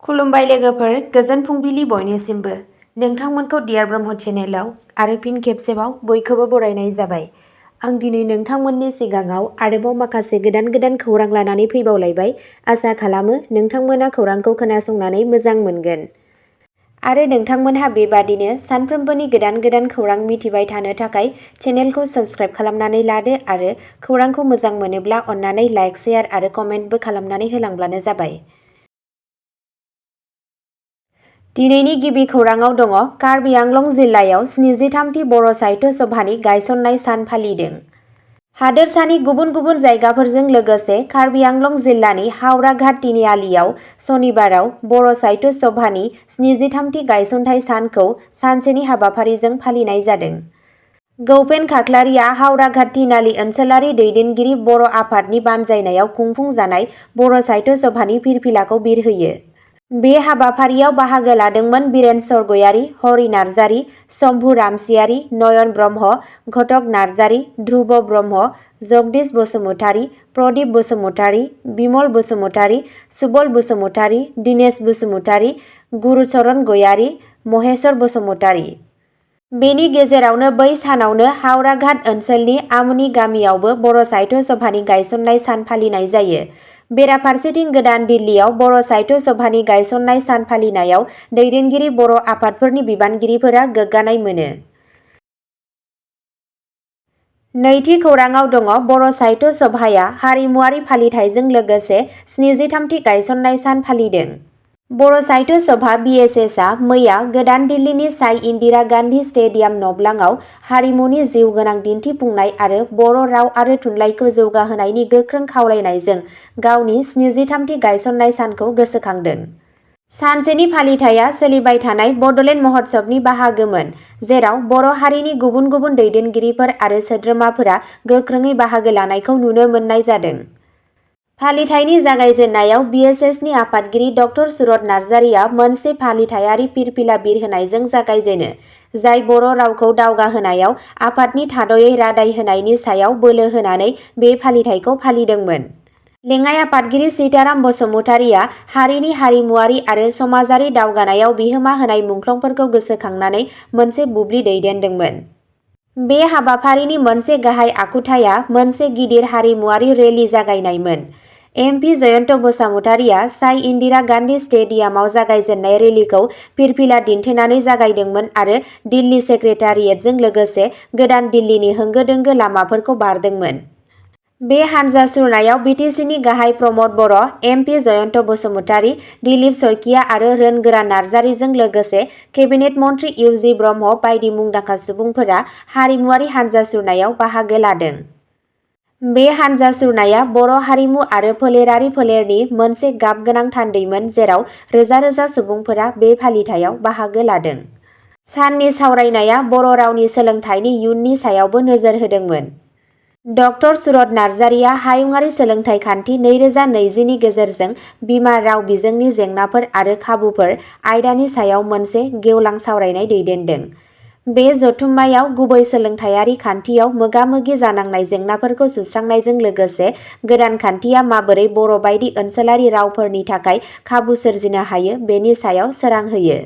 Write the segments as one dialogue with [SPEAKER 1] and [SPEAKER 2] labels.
[SPEAKER 1] खुलुमबाय लोगोफोर, गोजोन फुंबिलि बयनिसिमबो। नोंथांमोनखौ डियार ब्रह्म चेनेलाव आरो फिन खेबसेबाव बयखौबो बरायनाय जाबाय। आं दिनै नोंथांमोननि सिगाङाव आरोबाव माखासे गोदान खौरां लानानै फैबावलायबाय। आसा खालामो नोंथांमोना खौरांखौ खोनासंनानै मोजां मोनगोन। आरो नोंथांमोनहा बेबादिनो सानफ्रोमबोनि गोदान खौरां मिथिबाय थानो थाखाय चेनेलखौ साबस्क्राइब खालामनानै लादो आरो खौरांखौ मोजां मोनोब्ला अन्नानै लाइक, शेयार आरो कमेन्टबो खालामनानै होलांब्लानो जाबाय। दिनैनि गिबि खौराङाव दङ कार्बि आंलं जिल्लायाव 73थि बर' साहित्य सभानि गायसननाय सान फालिदों। हादोरसानि गुबुन जायगाफोरजों लोगोसे कार्बि आंलं जिल्लानि हावराघाट तिनिआलियाव सनिबाराव बर' साहित्य सभानि 73थि गायसनथाइ सानखौ सानसेनि हाबाफारिजों फालिनाय जादों। गौपेन खाख्लारिया हावराघाट तिनालि ओनसोलारि दैदेनगिरि बर' आफादनि बानजायनायाव खुंफुंजानाय बर' साहित्य सभानि फिरफिलाखौ बिरहोयो। बे हाबाफारियाव बाहागो लादोंमोन बिरेन सरगयारि, हरि नार्जारि, शम्भु रामसियारि, नयन ब्रह्म, घटक नार्जारि, ध्रुब ब्रह्म, जगदीश बसुमतारी, प्रदीप बसुमतारी, बिमल बसुमतारी, सुबल बसुमतारी, दिनेश बसुमतारी, गुरुचरण गयारि, महेश्वर बसुमतारी। बेनि गेजेरावनो बै सानावनो हावराघाट ओनसोलनि आमुनि गामियावबो बर' साहित्य सभानि गायसननाय सान फालिनाय जायो। बेराफारसेथिं गोदान दिल्लीयाव बर' साहित्य सभानि गायसननाय सान फालिनायाव दैदेनगिरि बर' आफादफोरनि बिबानगिरिफोरा गोग्गानाय मोनो। नैथि खौराङाव दङ बर' साहित्य सभाया हारिमुवारि फालिथाइजों लोगोसे 73थि गायसननाय सान फालिदों। बर' साहित्य सभा (BSS) मैया गोदान दिल्लीनि साइ इन्दिरा गान्धी स्टेडियाम नब्लाङाव हारिमुनि जिउ गोनां दिन्थिफुंनाय आरो बर' राव आरो थुनलाइखौ जौगाहोनायनि गोख्रों खावलायनायजों गावनि 73थि गायसननाय सानखौ गोसोखांदों। सानसेनि फालिथाइया सोलिबाय थानाय बड'लेण्ड महोत्सबनि बाहागोमोन, जेराव बर' हारिनि गुबुन दैदेनगिरिफोर आरो सोद्रोमाफोरा गोख्रोङै बाहागो लानायखौ नुनो मोननाय जादों। फालिथाइनि जागायजेननायाव BSSनि आफादगिरि ड सुरत नार्जारिया मोनसे फालिथाइयारि फिरफिला बिरहोनायजों जागायजेनो, जाय बर' रावखौ दावगाहोनायाव आफादनि थाद'यै रादाय होनायनि सायाव बोलो होनानै बे फालिथाइखौ फालिदोंमोन। लेङाइ आफादगिरि सीताराम बसुमतारीया हारिनि हारिमुवारि आरो समाजारि दावगानायाव बिहोमा होनाय मुंख्लंफोरखौ गोसोखांनानै मोनसे बुब्लि दैदेनदोंमोन। बे हाबाफारिनि मोनसे गाहाय आखुथाया मोनसे गिदिर हारिमुवारि रेली जागायनायमोन। MP जयन्त बसुमतारीया साइ इन्दिरा गान्धी स्टेडियामाव जागायजेननाय रेलीखौ फिरफिला दिन्थिनानै जागायदोंमोन आरो दिल्ली सेक्रेटारियेटजों लोगोसे गोदान दिल्लीनि होंगो-दोंगो लामाफोरखौ बारदोंमोन। बे हानजा सुरनायाव BTCनि गाहाय प्रमद बर', MP जयन्त बसुमतारी, दिलीप शइकिया आरो रोनगोरा नार्जारिजों लोगोसे केबिनेट मन्त्रि UG ब्रह्म बायदि मुंदांखा सुबुंफोरा हारिमुवारि हानजा सुरनायाव बाहागो लादों। बे हानजा सुरनाया बर' हारिमु आरो फोलेरनि मोनसे गाब गोनां थान्दैमोन, जेराव रोजा सुबुंफोरा बे फालिथाइयाव बाहागो लादों। साननि सावरायनाया बर' रावनि सोलोंथाइनि इयुननि सायावबो नोजोर होदोंमोन। ड सुरत नार्जारिया हायुङारि सोलोंथाइ खान्थि 2020 नि गेजेरजों बिमा राव बिजोंनि जेंनाफोर आरो खाबुफोर आयदानि सायाव मोनसे गेवलां सावरायनाय दैदेनदों। बे जथुम्मायाव गुबै सोलोंथाइयारि खान्थियाव मोगा-मोगि जानांनाय जेंनाफोरखौ सुस्रांनायजों लोगोसे गोदान खान्थिया माबोरै बर' बायदि ओनसोलारि रावफोरनि थाखाय खाबु सोरजिनो हायो बेनि सायाव सोरां होयो।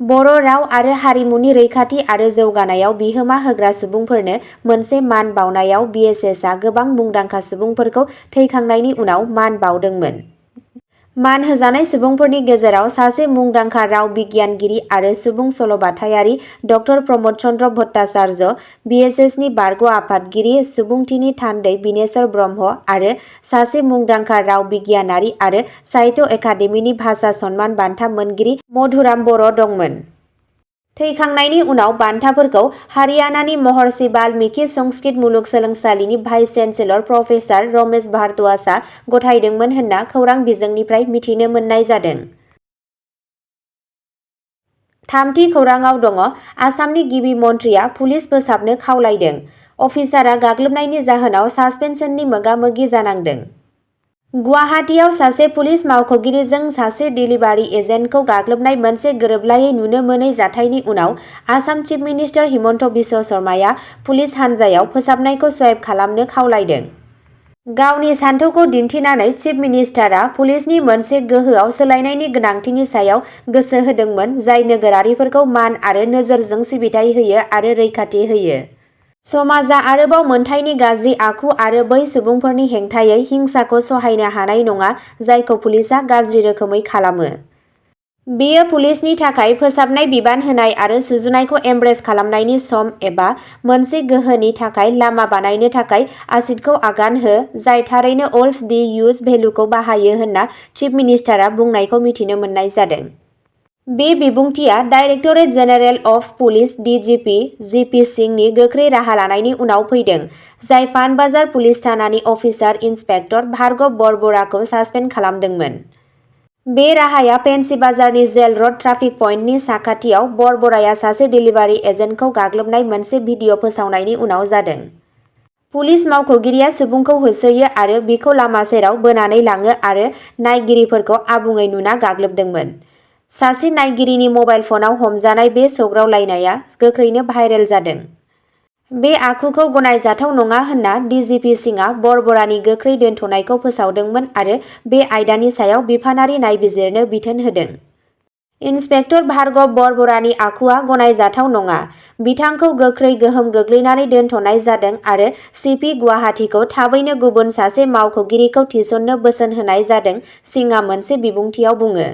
[SPEAKER 1] बर' राव आरो हारिमुनि रैखाथि आरो जौगानायाव बिहोमा होग्रा सुबुंफोरनो मोनसे मान बावनायाव BSSआ गोबां मुंदांखा सुबुंफोरखौ थैखांनायनि उनाव मान बावदोंमोन। मान होजानाय सुबुंफोरनि गेजेराव सासे मुंदांखा राव बिगियानगिरि आरो सुबुं सल'बाथायारि ड प्रमद चन्द्र भट्टाचार्य, BSSनि बारग' आफादगिरि सुबुंथिनि थान्दै बिनेश्वर ब्रह्म आरो सासे मुंदांखा राव बिगियानारि आरो साहित्य एकाडेमिनि भाषा सन्मान बान्था मोनगिरि मधुराम बर' दंमोन। थैखांनायनि उनाव बान्थाफोरखौ हारियानानि महर्षि बाल्मीकि संस्कृत मुलुगसोलोंसालिनि भाइस चेन्सेलर प्रफेसार रमेश भारद्वाजआ गथायदोंमोन होनना खौरां बिजोंनिफ्राय मिथिनो मोननाय जादों। थामथि खौराङाव दङ आसामनि गिबि मन्थ्रिया पुलिस फोसाबनो खावलायदों। अफिसारआ गाग्लोबनायनि जाहोनाव सासपेनसननि मोगा-मोगि जानांदों। गुवाहाटीआव सासे पुलिस मावख'गिरिजों सासे डिलिभारि एजेन्टखौ गाग्लोबनाय मोनसे गोरोबलायै नुनो मोनै जाथायनि उनाव आसाम चिफ मिनिस्टार हिमन्त बिश्व शर्माया पुलिस हान्जायाव फोसाबनायखौ स्वाइप खालामनो खावलायदों। गावनि सान्थौखौ दिन्थिनानै चिफ मिनिस्टारआ पुलिसनि मोनसे गोहोआव सोलायनायनि गोनांथिनि सायाव गोसो होदोंमोन जाय नोगोरारिफोरखौ मान आरो नोजोरजों सिबिथाइ होयो आरो रैखाथि होयो। समाजआ आरोबाव मोनथायनि गाज्रि आखु आरो बै सुबुंफोरनि हेंथायै हिंसाखौ सहायनो हानाय नङा जायखौ पुलिसआ गाज्रि रोखोमै खालामो। बेयो पुलिसनि थाखाय फोसाबनाय बिबान होनाय आरो सुजुनायखौ एमब्रेस खालामनायनि सम एबा मोनसे गोहोनि थाखाय लामा बानायनो थाखाय आसिडखौ आगान हो जाय थारैनो अल्फ दि इउज भेलुखौ बाहायो होनना चिफ मिनिस्टारआ बुंनायखौ मिथिनो मोननाय जादों। बे बिबुंथिया directorate general of police DGP GP सिंहनि गोख्रै राहा लानायनि उनाव फैदों जाय पानबाजार पुलिस थानानि अफिसार इन्सपेक्टर भार्गव बरबराखौ सासपेन्ड खालामदोंमोन। बे राहाया फेन्सि बाजारनि जेल रड ट्राफिक पइन्टनि साखाथियाव बरबराया सासे डेलिभारि एजेन्टखौ गाग्लोबनाय मोनसे भिडिअ फोसावनायनि उनाव जादों। पुलिस मावख'गिरिया सुबुंखौ होसोयो आरो बिखौ लामा सेराव बोनानै लाङो आरो नायगिरिफोरखौ आबुङै नुना गाग्लोबदोंमोन। सासे नायगिरिनि मबाइल फनाव हमजानाय बे सौग्रावलायनाया गोख्रैनो भाइरेल जादों। बे आखुखौ गनायजाथाव नङा होनना डिजिपि सिंहआ बरबरानि गोख्रै दोनथ'नायखौ फोसावदोंमोन आरो बे आयदानि सायाव बिफानारि नायबिजिरनो बिथोन होदों। इन्सपेक्टर भार्गव बरबरानि आखुआ गनायजाथाव नङा। बिथांखौ गोख्रै गोहोम गोग्लैनानै दोनथ'नाय जादों आरो सिपि गुवाहाटीखौ थाबैनो गुबुन सासे मावख'गिरिखौ थिसननो बोसोन होनाय जादों सिंहआ मोनसे बिबुंथियाव बुङो।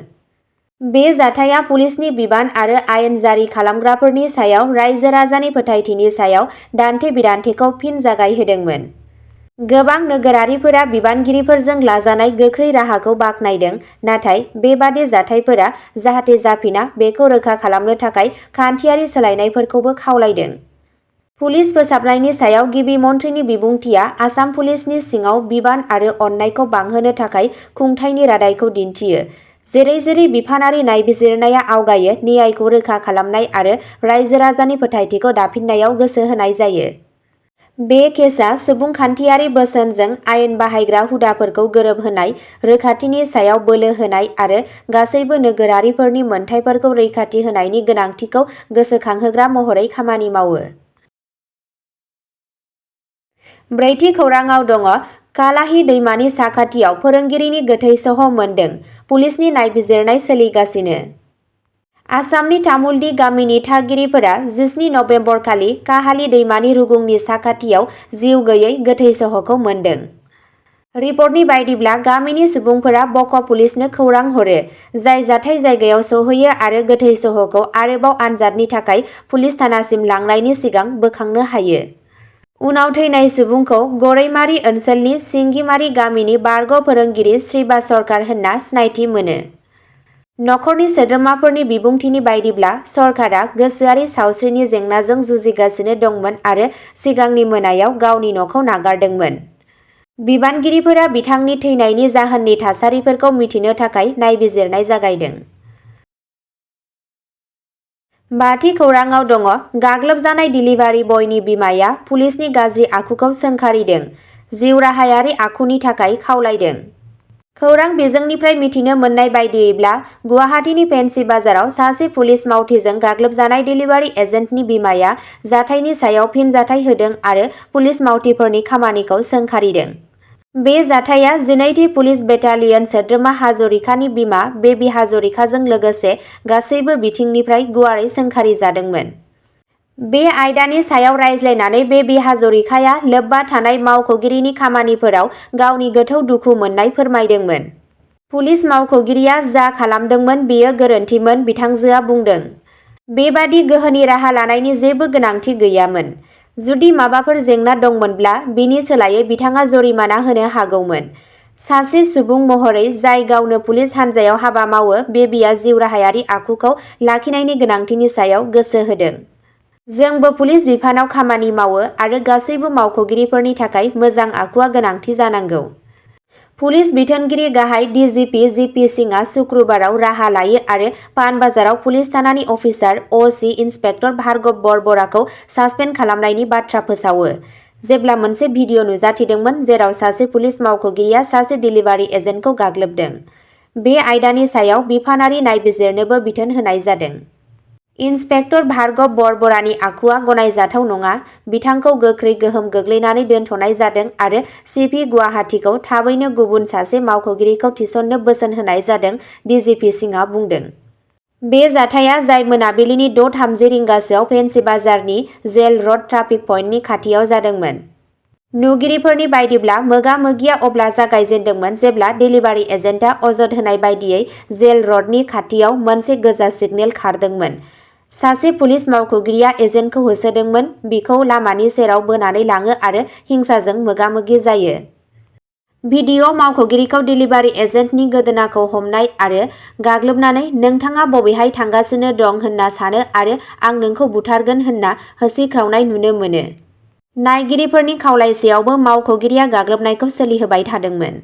[SPEAKER 1] बे जाथाया पुलिसनि बिबान आरो आयेन जारि खालामग्राफोरनि सायाव रायजो राजानि फोथायथिनि सायाव दान्थे-बिदान्थेखौ फिन जागायहोदोंमोन। गोबां नोगोरारिफोरा बिबानगिरिफोरजों लाजानाय गोख्रै राहाखौ बाख्नायदों नाथाय बेबादि जाथायफोरा जाहाथे जाफिना बेखौ रोखा खालामनो थाखाय खान्थियारि सोलायनायफोरखौबो खावलायदों। पुलिस फोसाबनायनि सायाव गिबि मन्थ्रिनि बिबुंथिया आसाम पुलिसनि सिङाव बिबान आरो अननायखौ बांहोनो थाखाय खुंथायनि रादायखौ दिन्थियो। जेरै-जेरै बिफानारि नायबिजिरनाया आवगायो न्यायखौ रोखा खालामनाय आरो रायजो राजानि फोथायथिखौ दाफिननायाव गोसो होनाय जायो। बे केसआ सुबुंखान्थियारि बोसोनजों आयेन बाहायग्रा हुदाफोरखौ गोरोबहोनाय, रोखाथिनि सायाव बोलो होनाय आरो गासैबो नोगोरारिफोरनि मोनथायफोरखौ रैखाथि होनायनि गोनांथिखौ गोसोखांहोग्रा महरै खामानि मावो। ब्रैथि खौरांआव दङ कालाही दैमानि साखाथियाव फोरोंगिरिनि गोथै सह' मोनदों, पुलिसनि नायबिजिरनाय सोलिगासिनो। आसामनि तामुलडी गामिनि थागिरिफोरा 17 नबेम्बरखालि काहाली दैमानि रुगुंनि साखाथियाव जिउ गैयै गोथै सह'खौ मोनदों। रिपर्टनि बायदिब्ला गामिनि सुबुंफोरा बक' पुलिसनो खौरां हरो, जाय जाथाय जायगायाव सौहैयो आरो गोथै सह'खौ आरोबाव आनजादनि थाखाय पुलिस थानासिम लांनायनि सिगां बोखांनो हायो। उनाव थैनाय सुबुंखौ गरैमारी ओनसोलनि सिंगिमारी गामिनि बारग' फोरोंगिरि श्रीबा सरकार होनना सिनायथि मोनो। नखरनि सोद्रोमाफोरनि बिबुंथिनि बायदिब्ला सरकारा गोसोआरि सावस्रिनि जेंनाजों जुजिगासिनो दंमोन आरो सिगांनि मोनायाव गावनि न'खौ नागारदोंमोन। बिबानगिरिफोरा बिथांनि थैनायनि जाहोननि थासारिफोरखौ मिथिनो थाखाय नायबिजिरनाय जागायदों। बाथि खौरांआव दङ गाग्लोबजानाय डिलिभारि बयनि बिमाया पुलिसनि गाज्रि आखुखौ सोंखारिदों, जिउराहायारि आखुनि थाखाय खावलायदों। खौरां बिजोंनिफ्राय मिथिनो मोननाय बायदियैब्ला गुवाहाटीनि फेन्सि बाजाराव सासे पुलिस मावथिजों गाग्लोबजानाय डिलिभारि एजेन्टनि बिमाया जाथायनि सायाव फिनजाथाय होदों आरो पुलिस मावथिफोरनि खामानिखौ सोंखारिदों। बे जाथाया 12थि पुलिस बेटालियन सोद्रोमा हाजरिकानि बिमा बेबी हाजरिकाजों लोगोसे गासैबो बिथिंनिफ्राय गुवारै सोंखारिजादोंमोन। बे आयदानि सायाव रायज्लायनानै बेबी हाजरिकाया लोब्बा थानाय मावख'गिरिनि खामानिफोराव गावनि गोथौ दुखु मोननाय फोरमायदोंमोन। पुलिस मावख'गिरिया जा खालामदोंमोन बेयो गोरोन्थिमोन बिथांजोआ बुंदों। बेबादि गोहोनि राहा लानायनि जेबो गोनांथि गैयामोन। जुदि माबाफोर जेंना दंमोनब्ला बिनि सोलायै बिथाङा जरिमाना होनो हागौमोन। सासे सुबुं महरै जाय गावनो पुलिस हान्जायाव हाबा मावो बेबीआ जिउराहायारि आखुखौ लाखिनायनि गोनांथिनि सायाव गोसो होदों। जोंबो पुलिस बिफानाव खामानि मावो आरो गासैबो मावख'गिरिफोरनि थाखाय मोजां आखुआ गोनांथि जानांगौ। पुलिस बिथोनगिरि गाहाय डिजिपि जिपि सिंहआ सुक्रुबाराव राहा लायो आरो पानबाजाराव पुलिस थानानि अफिसार अ.सि. इन्सपेक्टर भार्गव बरबराखौ सासपेन्ड खालामनायनि बाथ्रा फोसावो, जेब्ला मोनसे भिडिअ नुजाथिदोंमोन जेराव सासे पुलिस मावख'गिरिया सासे डिलिभारि एजेन्टखौ गाग्लोबदों। बे आयदानि सायाव बिफानारि नायबिजिरनोबो बिथोन होनाय जादों। इन्सपेक्टर भार्गव बरबरानि आखुआ गनायजाथाव नङा। बिथांखौ गोख्रै गोहोम गोग्लैनानै दोनथ'नाय जादों आरो सिपि गुवाहाटीखौ थाबैनो गुबुन सासे मावख'गिरिखौ थिसननो बोसोन होनाय जादों, डिजिपि सिंहआ बुंदों। बे जाथाया जाय मोनाबिलिनि 6:30 रिंगासोआव फेन्सि बाजारनि जेल रड ट्राफिक पइन्टनि खाथियाव जादोंमोन। नुगिरिफोरनि बायदिब्ला मोगा-मोगिया अब्ला जागायजेन्दोंमोन जेब्ला डेलिभारि एजेन्टआ अजद होनाय बायदियै जेल रडनि खाथियाव मोनसे गोजा सिगनेल खारदोंमोन। सासे पुलिस मावख'गिरिया एजेन्टखौ होसोदोंमोन, बिखौ लामानि सेराव बोनानै लाङो आरो हिंसाजों मोगा-मोगि जायो। भिडिअ'आव मावख'गिरिखौ डेलिभारि एजेन्टनि गोदोनाखौ हमनाय आरो गाग्लोबनानै "नोंथाङा बबेहाय थांगासिनो दं होनना सानो आरो आं नोंखौ बुथारगोन" होनना होसिख्रावनाय नुनो मोनो। नायगिरिफोरनि खावलायसेयावबो मावख'गिरिया गाग्लोबनायखौ सोलिहोबाय थादोंमोन।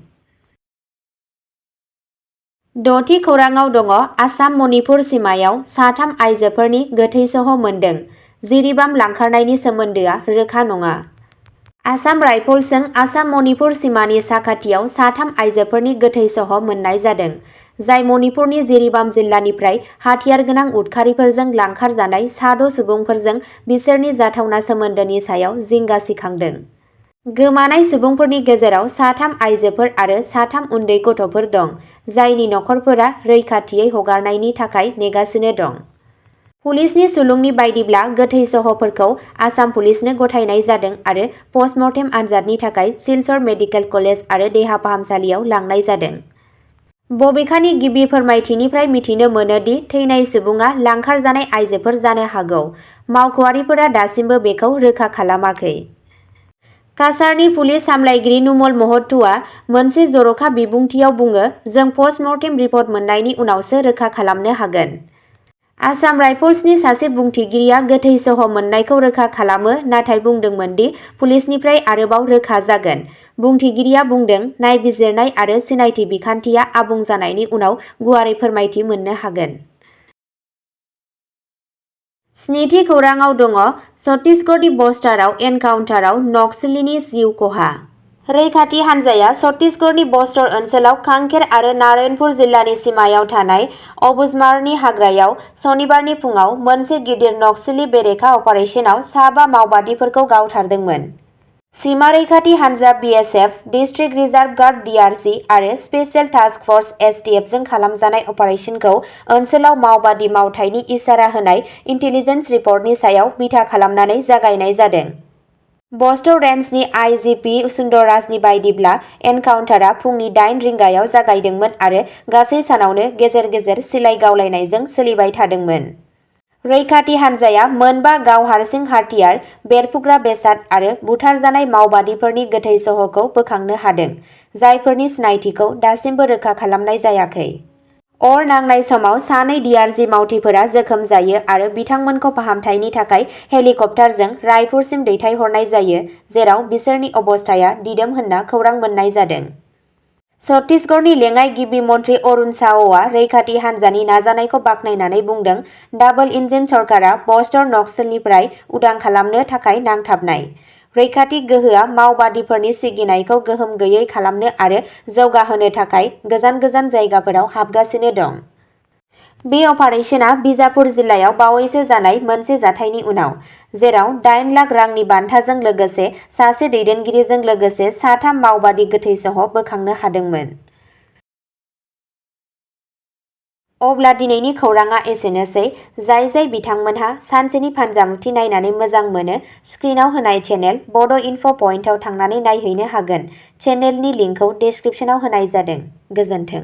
[SPEAKER 1] 6थि खौरांआव दङ आसाम-मणिपुर सिमायाव साथाम आइजोफोरनि गोथै सह' मोनदों। जिरिबाम लांखारनायनि सोमोन्दोआ रोखा नङा। आसाम राइफल्सजों आसाम-मणिपुर सिमानि साखाथियाव साथाम आइजोफोरनि गोथै सह' मोननाय जादों, जाय मणिपुरनि जिरिबाम जिल्लानिफ्राय हाथियार गोनां उदखारिफोरजों लांखार जानाय सा 6 सुबुंफोरजों बिसोरनि जाथावना सोमोन्दोनि सायाव जिंगा सिखांदों। गोमानाय सुबुंफोरनि गेजेराव साथाम आइजोफोर आरो साथाम उन्दै गथ'फोर दं, जायनि नखरफोरा रैखाथियै हगारनायनि थाखाय नेगासिनो दं। पुलिसनि सुलुंनि बायदिब्ला गोथै सह'फोरखौ आसाम पुलिसनो गथायनाय जादों आरो पस्टमर्टेम आनजादनि थाखाय सिलचर मेडिकेल कलेज आरो देहा फाहामसालियाव लांनाय जादों। बबेखानि गिबि फोरमायथिनिफ्राय मिथिनो मोनो दि थैनाय सुबुङा लांखार जानाय आइजोफोर जानो हागौ। मावख'आरिफोरा दासिमबो बेखौ रोखा खालामाखै। काछारनि पुलिस सामलायगिरि नुमल महत'आ मोनसे जर'खा बिबुंथियाव बुङो, "जों पस्टमर्टेम रिपर्ट मोन्नायनि उनावसो रोखा खालामनो हागोन।" आसाम राइफल्सनि सासे बुंथिगिरिया गोथै सह' मोन्नायखौ रोखा खालामो नाथाय बुंदोंमोन दि पुलिसनिफ्राय आरोबाव रोखा जागोन। बुंथिगिरिया बुंदों, "नायबिजिरनाय आरो सिनायथि बिखान्थिया आबुं जानायनि उनाव गुवारै फोरमायथि मोननो हागोन।" 7थि खौरांआव दङ छत्तीसगढ़नि बस्ताराव एनकाउन्टाराव नक्सलीनि जिउ खहा। रैखाथि हान्जाया छत्तीसगढ़नि बस्तर ओनसोलाव कांकेर आरो नारायणपुर जिल्लानि सिमायाव थानाय अबुझमारनि हाग्रायाव सनिबारनि फुंआव मोनसे गिदिर नक्सली बेरेखा अपारेसनाव सा 5 मावबादिफोरखौ गावथारदोंमोन। सिमा रैखाथि हान्जा BSF, district reserve guard DRG आरो स्पेशल टास्क फर्स एसटीएफजों खालामजानाय अपारेसनखौ ओनसोलाव मावबादि मावथायनि इसारा होनाय इन्टेलिजेन्स रिपर्टनि सायाव बिथा खालामनानै जागायनाय जादों। बस्तर रेन्जनि आईजीपी सुन्दरराजनि बायदिब्ला एनकाउन्टारआ फुंनि 8 रिंगायाव जागायदोंमोन आरो गासै सानावनो गेजेर गेजेर सिलाइ गावलायनायजों सोलिबाय थादोंमोन। रैखाथि हान्जाया मोनबा गाव हारसिं हाथियार, बेरफ्रुग्रा बेसाद आरो बुथारजानाय मावबादिफोरनि गोथै सह'खौ बोखांनो हादों, जायफोरनि सिनायथिखौ दासिमबो रोखा खालामनाय जायाखै। अर नांनाय समाव सानै डीआरजी मावथिफोरा जोखोम जायो आरो बिथांमोनखौ फाहामथायनि थाखाय हेलिकप्टारजों रायपुरसिम दैथायहरनाय जायो, जेराव बिसोरनि अबस्थाया दिदोम होनना खौरां मोन्नाय जादों। छत्तीसगढ़नि लेङाइ गिबि मन्थ्रि अरुण सावआ रैखाथि हान्जानि नाजानायखौ बाख्नायनानै बुंदों, "डाबल इन्जिन सरकारा बस्तर नक्सलनिफ्राय उदां खालामनो थाखाय नांथाबनाय। रैखाथि गोहोआ मावबादिफोरनि सिगिनायखौ गोहोम गैयै खालामनो आरो जौगाहोनो थाखाय गोजान गोजान जायगाफोराव हाबगासिनो दं।" बे अपारेसनआ बिजापुर जिल्लायाव बावैसो जानाय मोनसे जाथायनि उनाव, जेराव 8 लाख रांनि बान्थाजों लोगोसे सासे दैदेनगिरिजों लोगोसे साथाम मावबादि गोथै सह' बोखांनो हादोंमोन। अब्ला दिनैनि खौरांआ एसेनोसै। जाय बिथांमोनहा सानसेनि फानजामुथि नायनानै मोजां मोनो, स्क्रिनआव होनाय चेनेल बड' इनफ' पइन्टआव थांनानै नायहैनो हागोन। चेनेलनि लिंकखौ डेस्क्रिप्शनाव होनाय जादों। गोजोन्थों।